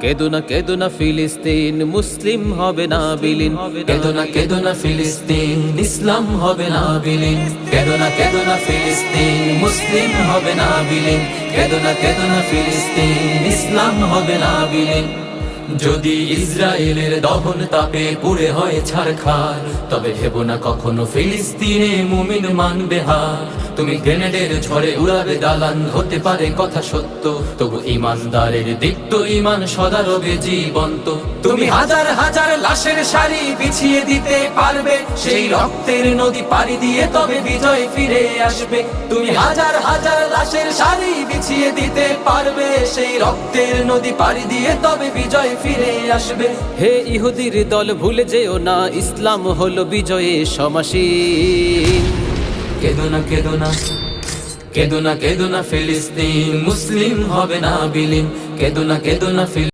কেদো না ফিলিস্তিন, মুসলিম হবে না বিলীন। কেদো না ফিলিস্তিন, ইসলাম হবে না বিলীন। কেদো না ফিলিস্তিন, মুসলিম হবে না বিলীন। কেদো না ফিলিস্তিন, ইসলাম হবে না বিলীন। যদি ইসরায়েলের দহন তাপে পুড়ে হয় ছারখার, তবে ভেবো না কখনো ফিলিস্তিনে মুমিন মানবে হার। তুমি গ্রেনেডের ঝড়ে উড়াবে দালান, হতে পারে কথা সত্য, তবু ইমানদারের দীপ্ত ইমান সদা রবে জীবন্ত। তুমি হাজার হাজার লাশের সারি বিছিয়ে দিতে পারবে, সেই রক্তের নদী পাড়ি দিয়ে তবে বিজয় ফিরে আসবে। তুমি হাজার হাজার লাশের সারি বিছিয়ে দিতে পারবে, সেই রক্তের নদী পাড়ি দিয়ে তবে বিজয় ফিরে আসবে। হে ইহুদির দল ভুলে যেও না, ইসলাম হলো বিজয়ে সমাসীন। কেদো না ফিলিস্তিন, মুসলিম হবে না বিলীন। কেদো না